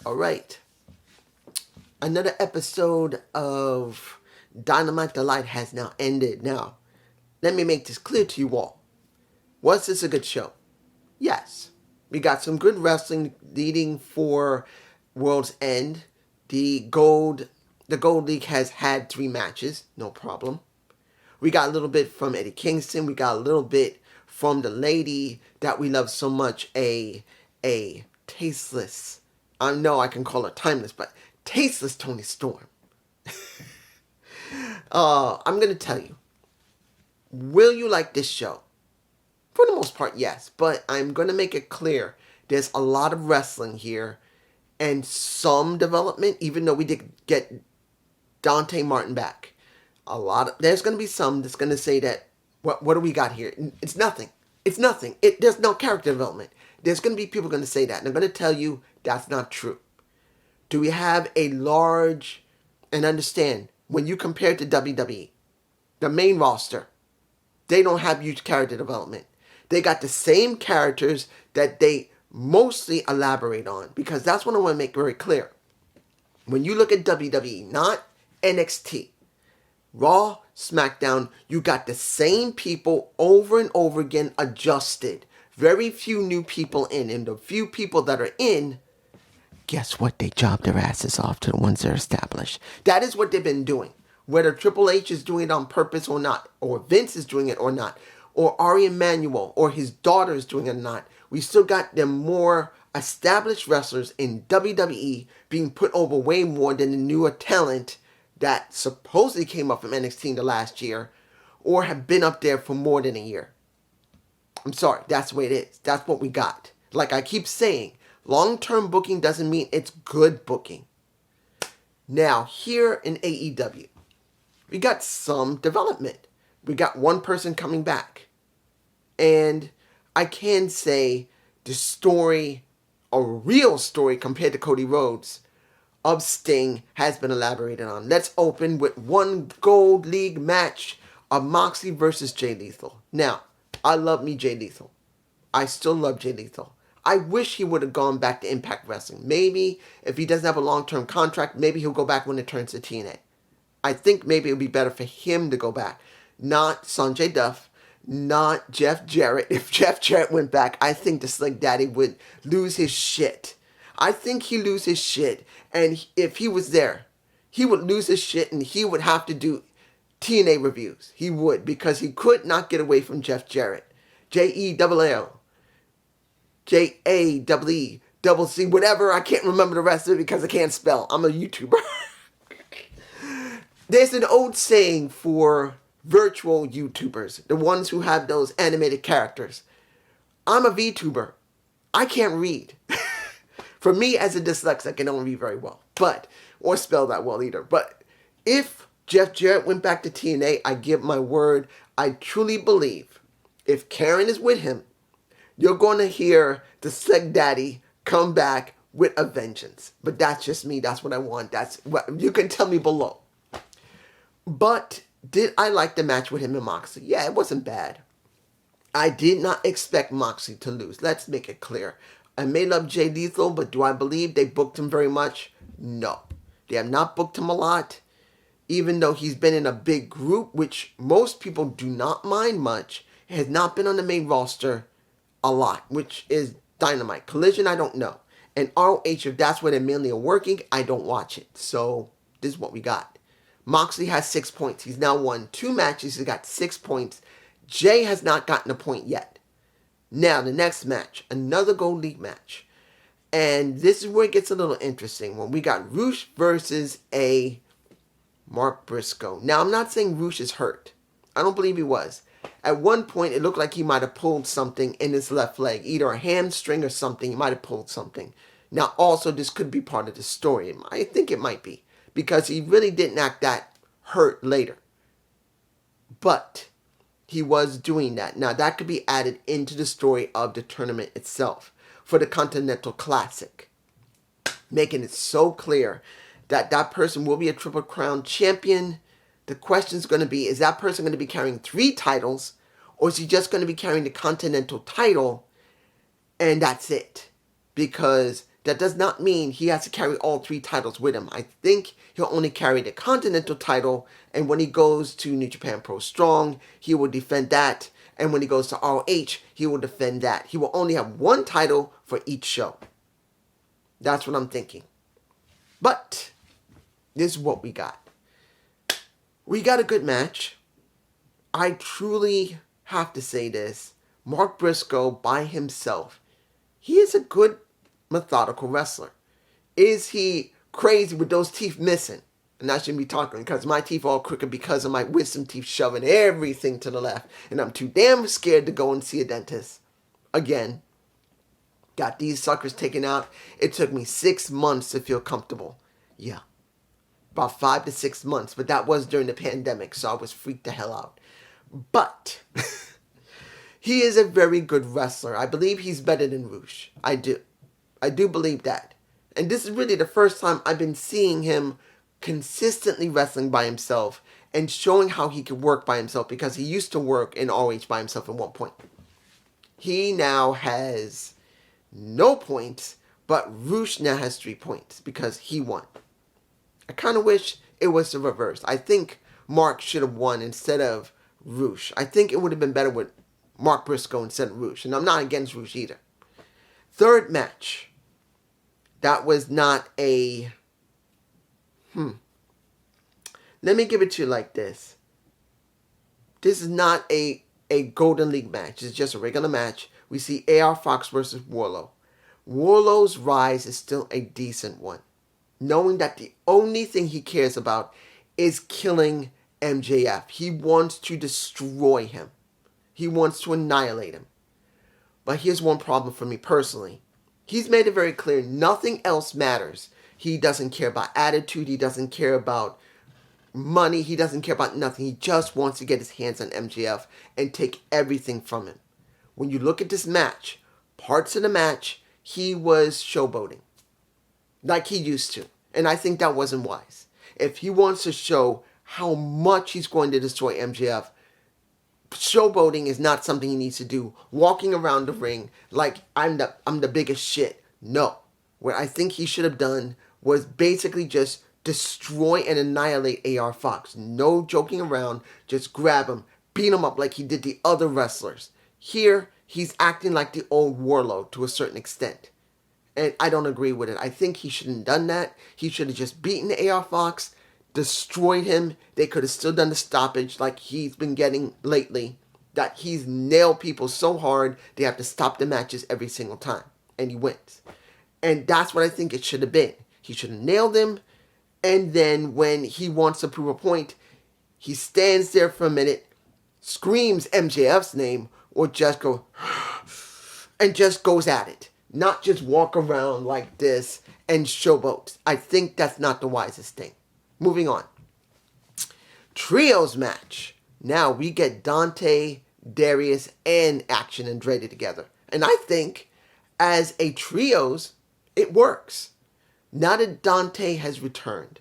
All right. Another episode of Dynamite Delight has now ended. Now, let me make this clear to you all. Was this a good show? Yes. We got some good wrestling leading for World's End. The Gold League has had 3 matches, no problem. We got a little bit from Eddie Kingston. We got a little bit from the lady that we love so much, a tasteless, I know I can call her timeless, but tasteless Toni Storm. I'm going to tell you, will you like this show? For the most part, yes, but I'm going to make it clear there's a lot of wrestling here and some development, even though we did get Dante Martin back. There's going to be some that's going to say that, what do we got here? It's nothing. It's nothing. There's no character development. There's going to be people going to say that, and I'm going to tell you that's not true. Do we have a large, and understand, when you compare it to WWE, the main roster, they don't have huge character development. They got the same characters that they mostly elaborate on, because that's what I want to make very clear. When you look at WWE, not NXT, Raw, SmackDown, you got the same people over and over again adjusted. Very few new people in, and the few people that are in, guess what? They job their asses off to the ones that are established. That is what they've been doing. Whether Triple H is doing it on purpose or not, or Vince is doing it or not, or Ari Emanuel or his daughter is doing it or not, we still got them more established wrestlers in WWE being put over way more than the newer talent that supposedly came up from NXT in the last year or have been up there for more than a year. I'm sorry, that's the way it is. That's what we got. Like I keep saying, long-term booking doesn't mean it's good booking. Now, here in AEW, we got some development. We got one person coming back. And I can say the story, a real story compared to Cody Rhodes, of Sting has been elaborated on. Let's open with one Gold League match of Moxley versus Jay Lethal. Now, I love me Jay Lethal. I still love Jay Lethal. I wish he would have gone back to Impact Wrestling. Maybe if he doesn't have a long-term contract, maybe he'll go back when it turns to TNA. I think maybe it would be better for him to go back. Not Sanjay Dutt, not Jeff Jarrett. If Jeff Jarrett went back, I think the Slick Daddy would lose his shit. I think he'd lose his shit. And if he was there, he would lose his shit and he would have to do TNA reviews. He would, because he could not get away from Jeff Jarrett. J-E-L-L. J-A-E-E-C, whatever. I can't remember the rest of it because I can't spell. I'm a YouTuber. There's an old saying for virtual YouTubers, the ones who have those animated characters. I'm a VTuber. I can't read. For me, as a dyslexic, I can only read very well, or spell that well either. But if Jeff Jarrett went back to TNA, I give my word, I truly believe if Karen is with him, you're going to hear the Slick Daddy come back with a vengeance. But that's just me. That's what I want. That's what you can tell me below. But did I like the match with him and Moxley? Yeah, it wasn't bad. I did not expect Moxley to lose. Let's make it clear. I may love Jay Lethal, but do I believe they booked him very much? No. They have not booked him a lot. Even though he's been in a big group, which most people do not mind much, he has not been on the main roster a lot, which is Dynamite. Collision, I don't know. And ROH, if that's where they mainly are working, I don't watch it. So, this is what we got. Moxley has 6 points. He's now won 2 matches. He's got 6 points. Jay has not gotten a point yet. Now, the next match. Another Gold League match. And this is where it gets a little interesting. When we got Rush versus a Mark Briscoe. Now, I'm not saying Rush is hurt. I don't believe he was. At one point, it looked like he might have pulled something in his left leg. Either a hamstring or something. He might have pulled something. Now, also, this could be part of the story. I think it might be. Because he really didn't act that hurt later. But he was doing that. Now, that could be added into the story of the tournament itself for the Continental Classic. Making it so clear that that person will be a Triple Crown champion. The question is going to be, is that person going to be carrying 3 titles? Or is he just going to be carrying the Continental title? And that's it. Because That does not mean he has to carry all 3 titles with him. I think he'll only carry the Continental title, and when he goes to New Japan Pro Strong, he will defend that, and when he goes to ROH, he will defend that. He will only have 1 title for each show. That's what I'm thinking. But this is what we got. We got a good match. I truly have to say this. Mark Briscoe by himself, he is a good methodical wrestler. Is he crazy with those teeth missing? And I shouldn't be talking because my teeth are all crooked because of my wisdom teeth shoving everything to the left. And I'm too damn scared to go and see a dentist. Again, got these suckers taken out. It took me 6 months to feel comfortable. Yeah, about 5 to 6 months. But that was during the pandemic, so I was freaked the hell out. But he is a very good wrestler. I believe he's better than Rush. I do believe that. And this is really the first time I've been seeing him consistently wrestling by himself and showing how he could work by himself, because he used to work in ROH by himself at one point. He now has no points, but Rush now has 3 points because he won. I kind of wish it was the reverse. I think Mark should have won instead of Rush. I think it would have been better with Mark Briscoe instead of Rush. And I'm not against Rush either. Third match. That was not a... Let me give it to you like this. This is not a Golden League match. It's just a regular match. We see AR Fox versus Wardlow. Wardlow's rise is still a decent one. Knowing that the only thing he cares about is killing MJF. He wants to destroy him. He wants to annihilate him. But here's one problem for me personally. He's made it very clear nothing else matters. He doesn't care about attitude. He doesn't care about money. He doesn't care about nothing. He just wants to get his hands on MJF and take everything from him. When you look at this match, parts of the match, he was showboating. Like he used to. And I think that wasn't wise. If he wants to show how much he's going to destroy MJF, showboating is not something he needs to do. Walking around the ring like I'm the biggest shit. No. What I think he should have done was basically just destroy and annihilate AR Fox. No joking around. Just grab him. Beat him up like he did the other wrestlers. Here, he's acting like the old Warlord to a certain extent. And I don't agree with it. I think he shouldn't have done that. He should have just beaten AR Fox, destroyed him. They could have still done the stoppage like he's been getting lately. That he's nailed people so hard, they have to stop the matches every single time. And he wins. And that's what I think it should have been. He should have nailed him. And then when he wants to prove a point, he stands there for a minute, screams MJF's name, or just go, and just goes at it. Not just walk around like this and showboat. I think that's not the wisest thing. Moving on. Trios match. Now we get Dante, Darius, and Action Andretti together. And I think as a trios, it works. Now that Dante has returned.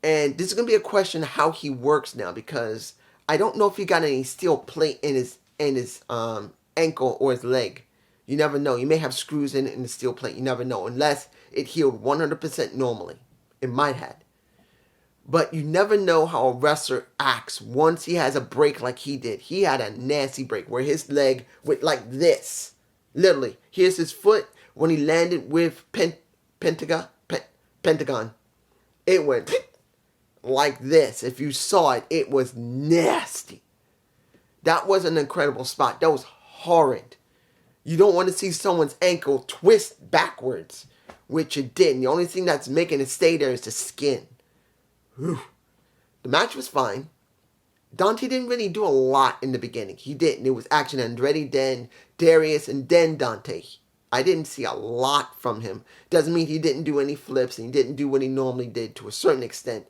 And this is going to be a question of how he works now, because I don't know if he got any steel plate in his ankle or his leg. You never know. You may have screws in it in the steel plate. You never know. Unless it healed 100% normally. It might have. But you never know how a wrestler acts once he has a break like he did. He had a nasty break where his leg went like this. Literally. Here's his foot when he landed with Pentagon. It went like this. If you saw it, it was nasty. That was an incredible spot. That was horrid. You don't want to see someone's ankle twist backwards, which it didn't. The only thing that's making it stay there is the skin. Whew. The match was fine. Dante didn't really do a lot in the beginning. He didn't. It was Action Andretti, then Darius, and then Dante. I didn't see a lot from him. Doesn't mean he didn't do any flips and he didn't do what he normally did to a certain extent.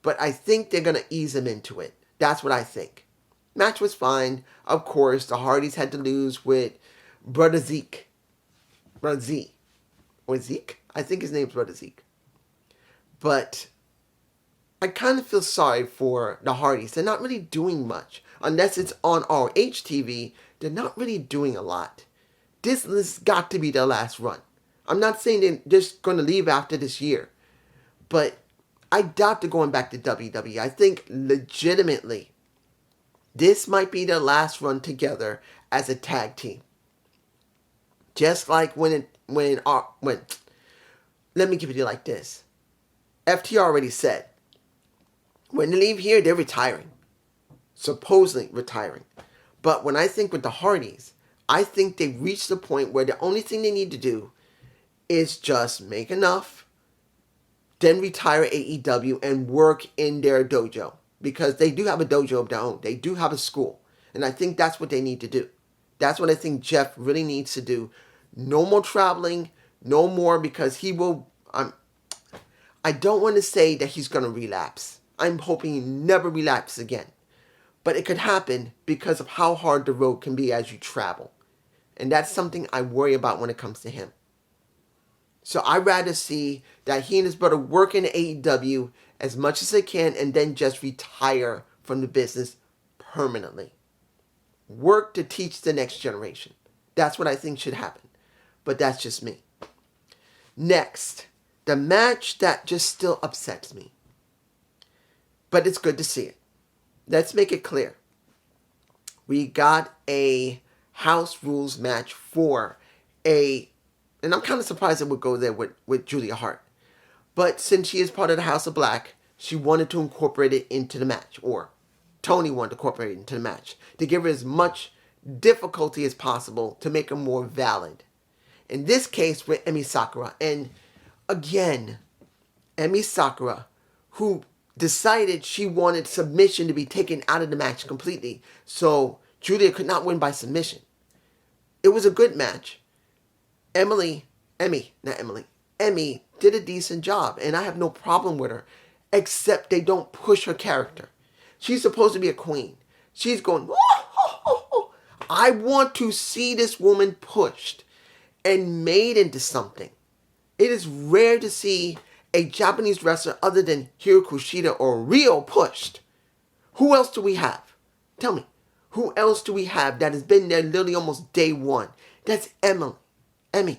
But I think they're going to ease him into it. That's what I think. Match was fine. Of course, the Hardys had to lose with Brother Zeke. Brother Z. Or Zeke? I think his name's Brother Zeke. But I kind of feel sorry for the Hardys. They're not really doing much. Unless it's on ROH TV, they're not really doing a lot. This has got to be their last run. I'm not saying they're just going to leave after this year, but I doubt they're going back to WWE. I think legitimately this might be their last run together as a tag team. Just like when let me give it to you like this. FTR already said, when they leave here, they're retiring. Supposedly retiring. But when I think with the Hardys, I think they've reached the point where the only thing they need to do is just make enough, then retire AEW and work in their dojo. Because they do have a dojo of their own. They do have a school. And I think that's what they need to do. That's what I think Jeff really needs to do. No more traveling. No more, because he will... I don't want to say that he's going to relapse. I'm hoping he never relapses again. But it could happen because of how hard the road can be as you travel. And that's something I worry about when it comes to him. So I'd rather see that he and his brother work in AEW as much as they can and then just retire from the business permanently. Work to teach the next generation. That's what I think should happen. But that's just me. Next, the match that just still upsets me. But it's good to see it. Let's make it clear. We got a house rules match for and I'm kind of surprised it would go there with Julia Hart. But since she is part of the House of Black, she wanted to incorporate it into the match. Or Tony wanted to incorporate it into the match. To give her as much difficulty as possible to make her more valid. In this case with Emi Sakura. And again, Emi Sakura, who decided she wanted submission to be taken out of the match completely. So Julia could not win by submission. It was a good match. Emmy did a decent job, and I have no problem with her, except they don't push her character. She's supposed to be a queen. She's going, oh, oh, oh, oh. I want to see this woman pushed and made into something. It is rare to see a Japanese wrestler other than Hiro Kushida or Ryo pushed. Who else do we have? Tell me. Who else do we have that has been there literally almost day one? That's Emi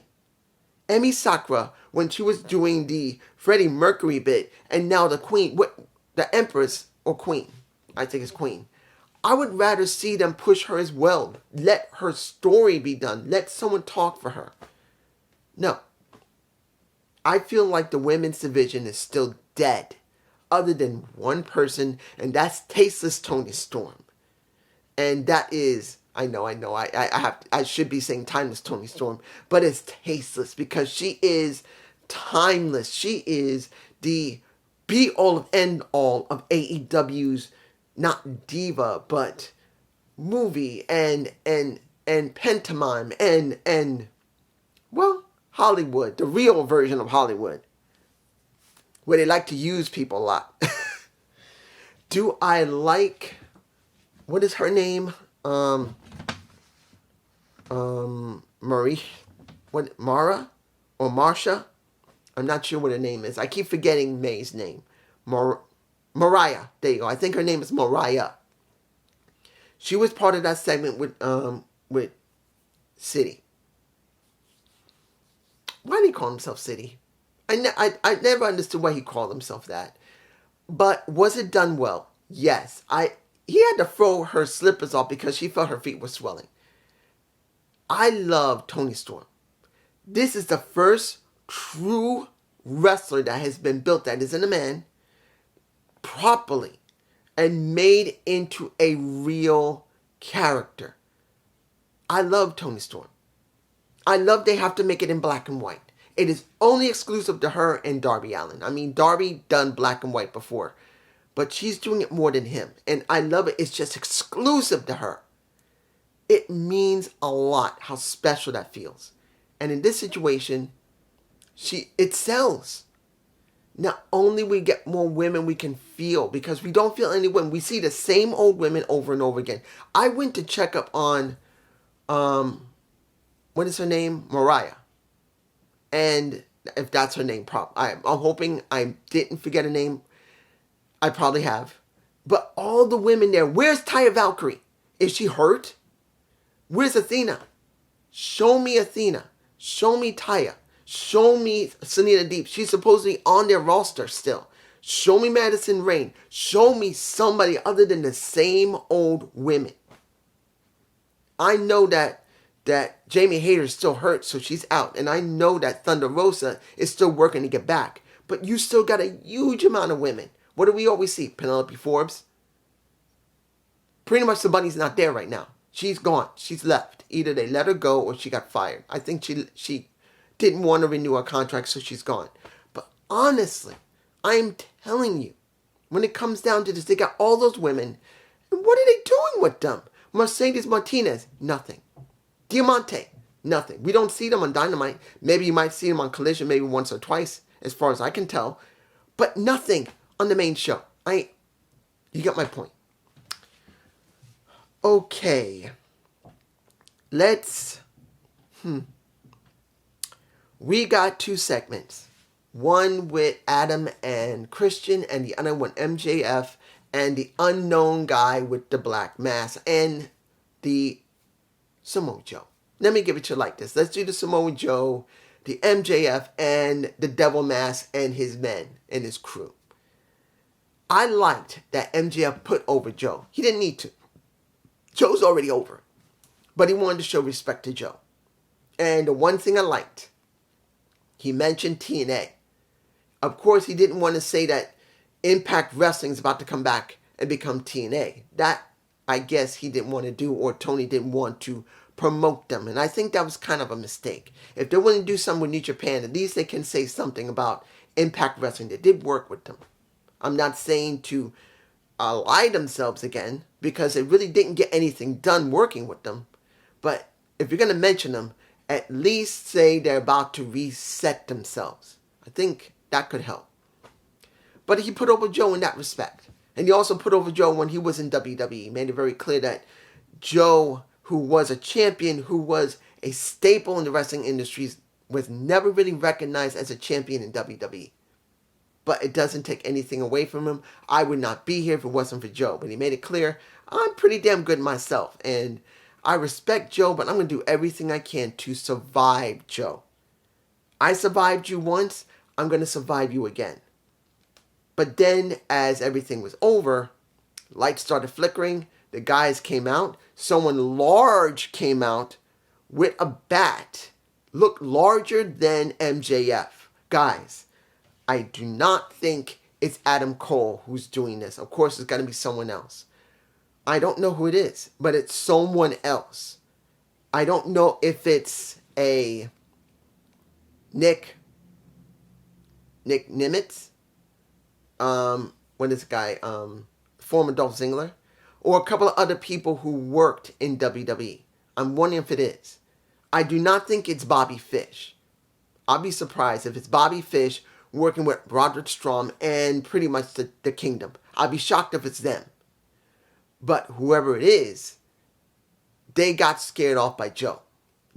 Sakura, when she was doing the Freddie Mercury bit, and now the queen, the empress, or queen, I think it's queen. I would rather see them push her as well. Let her story be done. Let someone talk for her. No. I feel like the women's division is still dead, other than one person, and that's Tasteless Toni Storm. And that is, I know, I should be saying Timeless Toni Storm, but it's tasteless because she is timeless. She is the be-all and end-all of AEW's, not diva, but movie and pantomime and well, Hollywood, the real version of Hollywood, where they like to use people a lot. Do I like, what is her name? Marie, what, Mara or Marsha? I'm not sure what her name is. I keep forgetting May's name. Mariah. There you go. I think her name is Mariah. She was part of that segment with City. Why did he call himself City? I never understood why he called himself that. But was it done well? Yes. He had to throw her slippers off because she felt her feet were swelling. I love Toni Storm. This is the first true wrestler that has been built, that isn't a man, properly and made into a real character. I love Toni Storm. I love they have to make it in black and white. It is only exclusive to her and Darby Allin. I mean, Darby done black and white before, but she's doing it more than him. And I love it. It's just exclusive to her. It means a lot how special that feels. And in this situation, it sells. Not only we get more women we can feel, because we don't feel any women. We see the same old women over and over again. I went to check up on, what is her name? Mariah. And if that's her name, I'm hoping I didn't forget her name. I probably have. But all the women there, where's Taya Valkyrie? Is she hurt? Where's Athena? Show me Athena. Show me Taya. Show me Selena Deep. She's supposedly on their roster still. Show me Madison Rayne. Show me somebody other than the same old women. I know that Jamie Hayter's still hurt, so she's out. And I know that Thunder Rosa is still working to get back. But you still got a huge amount of women. What do we always see? Penelope Forbes? Pretty much the bunny's not there right now. She's gone. She's left. Either they let her go or she got fired. I think she didn't want to renew her contract, so she's gone. But honestly, I'm telling you, when it comes down to this, they got all those women. And what are they doing with them? Mercedes Martinez, nothing. Diamante, nothing. We don't see them on Dynamite. Maybe you might see them on Collision maybe once or twice, as far as I can tell. But nothing on the main show. You got my point. Okay. We got 2 segments. One with Adam and Christian, and the other one MJF and the unknown guy with the black mask and the Samoa Joe. Let me give it to you like this. Let's do the Samoa Joe, the MJF, and the Devil Mask and his men and his crew. I liked that MJF put over Joe. He didn't need to. Joe's already over. But he wanted to show respect to Joe. And the one thing I liked, he mentioned TNA. Of course, he didn't want to say that Impact Wrestling is about to come back and become TNA. That, I guess, he didn't want to do, or Tony didn't want to promote them. And I think that was kind of a mistake. If they're willing to do something with New Japan, at least they can say something about Impact Wrestling. They did work with them. I'm not saying to lie themselves again, because they really didn't get anything done working with them. But if you're going to mention them, at least say they're about to reset themselves. I think that could help. But he put over Joe in that respect. And he also put over Joe when he was in WWE. Made it very clear that Joe, who was a champion, who was a staple in the wrestling industries, was never really recognized as a champion in WWE. But it doesn't take anything away from him. I would not be here if it wasn't for Joe. But he made it clear, I'm pretty damn good myself. And I respect Joe, but I'm going to do everything I can to survive Joe. I survived you once, I'm going to survive you again. But then, as everything was over, lights started flickering, the guys came out, someone large came out with a bat, looked larger than MJF. Guys, I do not think it's Adam Cole who's doing this. Of course, it's got to be someone else. I don't know who it is, but it's someone else. I don't know if it's a Nick Nimitz. What is the guy? Former Dolph Ziggler. Or a couple of other people who worked in WWE. I'm wondering if it is. I do not think it's Bobby Fish. I'll be surprised if it's Bobby Fish working with Roderick Strong and pretty much the Kingdom. I'll be shocked if it's them. But whoever it is, they got scared off by Joe.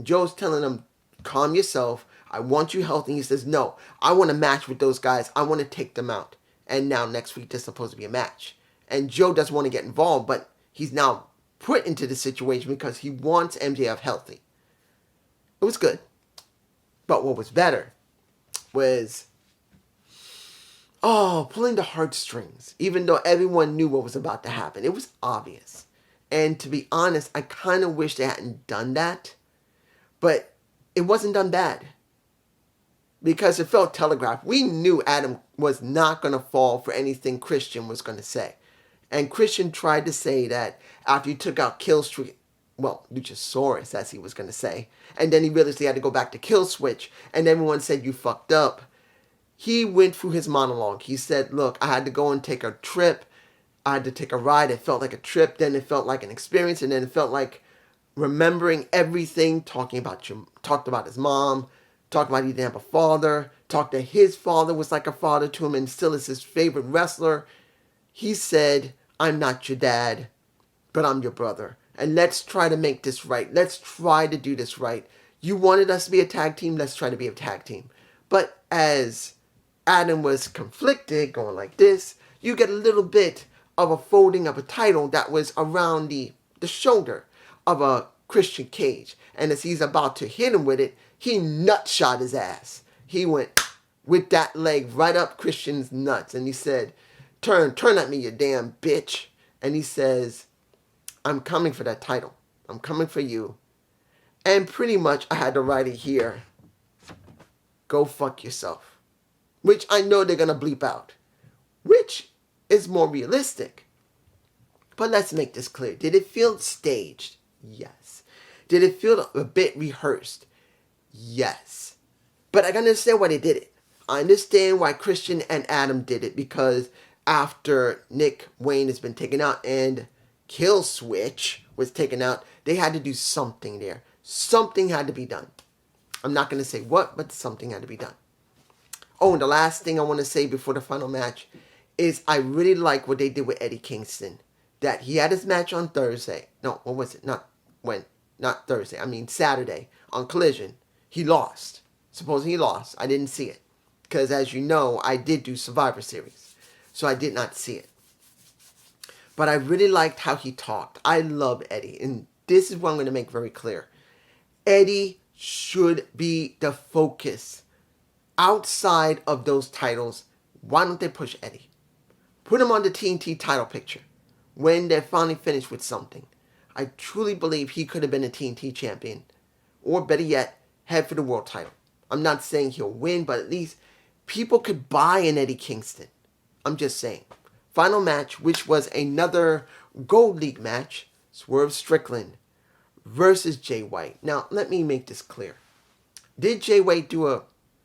Joe's telling them, calm yourself. I want you healthy. He says, no, I want to match with those guys. I want to take them out. And now next week there's supposed to be a match. And Joe doesn't want to get involved, but he's now put into the situation because he wants MJF healthy. It was good. But what was better was, pulling the heartstrings. Even though everyone knew what was about to happen. It was obvious. And to be honest, I kind of wish they hadn't done that. But it wasn't done bad. Because it felt telegraphed. We knew Adam was not going to fall for anything Christian was going to say. And Christian tried to say that after he took out Killstreak, Luchasaurus, as he was going to say. And then he realized he had to go back to Killswitch. And everyone said, you fucked up. He went through his monologue. He said, look, I had to go and take a trip. I had to take a ride. It felt like a trip. Then it felt like an experience. And then it felt like remembering everything. Talked about his mom. Talked about he didn't have a father. Talked that his father was like a father to him and still is his favorite wrestler. He said, I'm not your dad, but I'm your brother. And let's try to make this right. Let's try to do this right. You wanted us to be a tag team. Let's try to be a tag team. But as Adam was conflicted, going like this, you get a little bit of a folding of a title that was around the shoulder of a Christian Cage. And as he's about to hit him with it, He nut shot his ass. He went with that leg right up Christian's nuts. And he said, turn at me, you damn bitch. And he says, I'm coming for that title. I'm coming for you. And pretty much I had to write it here. Go fuck yourself. Which I know they're going to bleep out. Which is more realistic. But let's make this clear. Did it feel staged? Yes. Did it feel a bit rehearsed? Yes. But I can understand why they did it. I understand why Christian and Adam did it, because after Nick Wayne has been taken out and Kill Switch was taken out, they had to do something there. Something had to be done. I'm not going to say what, but something had to be done. Oh, and the last thing I want to say before the final match is I really like what they did with Eddie Kingston. That he had his match on Thursday. No, what was it? Not Thursday. I mean Saturday on Collision. He lost. Supposing he lost. I didn't see it. Because as you know, I did do Survivor Series. So I did not see it. But I really liked how he talked. I love Eddie. And this is what I'm going to make very clear. Eddie should be the focus. Outside of those titles, why don't they push Eddie? Put him on the TNT title picture. When they're finally finished with something. I truly believe he could have been a TNT champion. Or better yet, head for the world title. I'm not saying he'll win, but at least people could buy an Eddie Kingston. I'm just saying. Final match, which was another Gold League match. Swerve Strickland versus Jay White. Now, let me make this clear. Did Jay White do a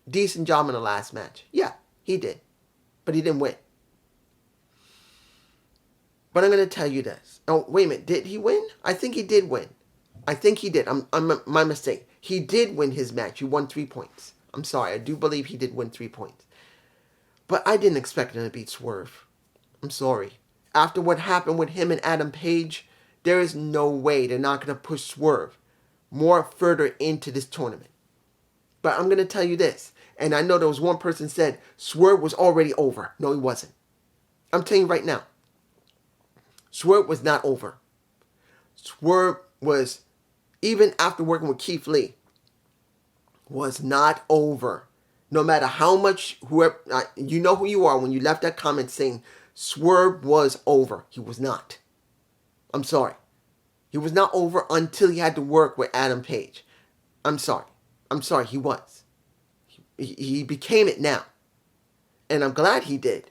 decent job in the last match? Yeah, he did. But he didn't win. But I'm going to tell you this. Oh, wait a minute. Did he win? I think he did win. I think he did. My mistake. He did win his match. He won 3 points. I'm sorry. I do believe he did win 3 points. But I didn't expect him to beat Swerve. I'm sorry. After what happened with him and Adam Page, there is no way they're not going to push Swerve more further into this tournament. But I'm going to tell you this. And I know there was one person said Swerve was already over. No, he wasn't. I'm telling you right now. Swerve was not over. Swerve was, even after working with Keith Lee, was not over. No matter how much, whoever, you know who you are when you left that comment saying Swerve was over. He was not. I'm sorry. He was not over until he had to work with Adam Page. I'm sorry. He was. He became it now. And I'm glad he did.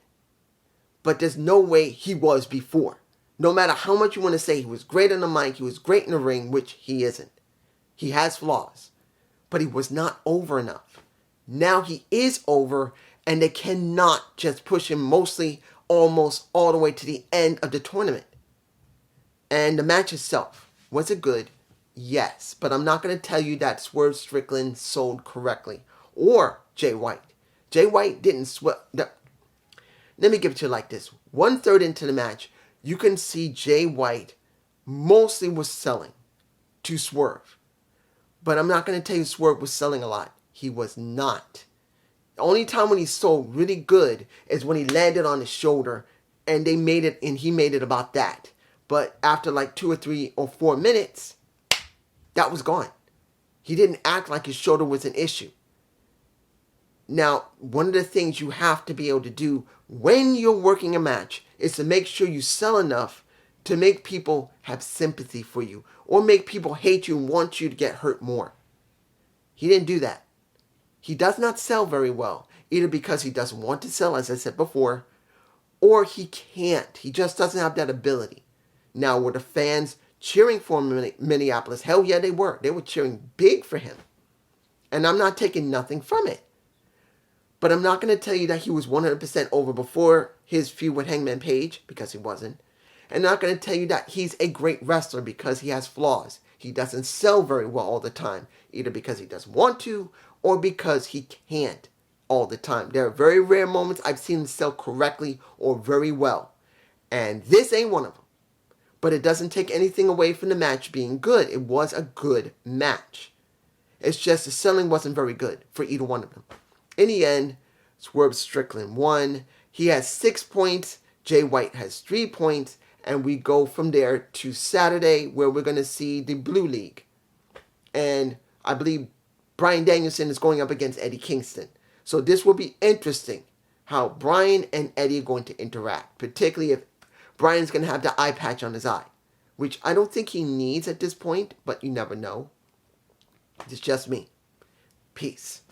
But there's no way he was before. No matter how much you want to say he was great on the mic, he was great in the ring, which he isn't. He has flaws. But he was not over enough. Now he is over, and they cannot just push him almost all the way to the end of the tournament. And the match itself, was it good? Yes. But I'm not going to tell you that Swerve Strickland sold correctly. Or Jay White. Jay White didn't sweat. Let me give it to you like this. 1/3 into the match, you can see Jay White mostly was selling to Swerve. But I'm not going to tell you Swerve was selling a lot. He was not. The only time when he sold really good is when he landed on his shoulder and he made it about that. But after like 2 or 3 or 4 minutes, that was gone. He didn't act like his shoulder was an issue. Now, one of the things you have to be able to do when you're working a match is to make sure you sell enough to make people have sympathy for you or make people hate you and want you to get hurt more. He didn't do that. He does not sell very well, either because he doesn't want to sell, as I said before, or he can't. He just doesn't have that ability. Now, were the fans cheering for him in Minneapolis? Hell yeah, they were. They were cheering big for him. And I'm not taking nothing from it. But I'm not going to tell you that he was 100% over before his feud with Hangman Page, because he wasn't. And I'm not going to tell you that he's a great wrestler because he has flaws. He doesn't sell very well all the time, either because he doesn't want to or because he can't all the time. There are very rare moments I've seen him sell correctly or very well. And this ain't one of them. But it doesn't take anything away from the match being good. It was a good match. It's just the selling wasn't very good for either one of them. In the end, Swerve Strickland won. He has 6 points. Jay White has 3 points. And we go from there to Saturday, where we're going to see the Blue League. And I believe Bryan Danielson is going up against Eddie Kingston. So this will be interesting how Bryan and Eddie are going to interact, particularly if Bryan's going to have the eye patch on his eye, which I don't think he needs at this point, but you never know. It's just me. Peace.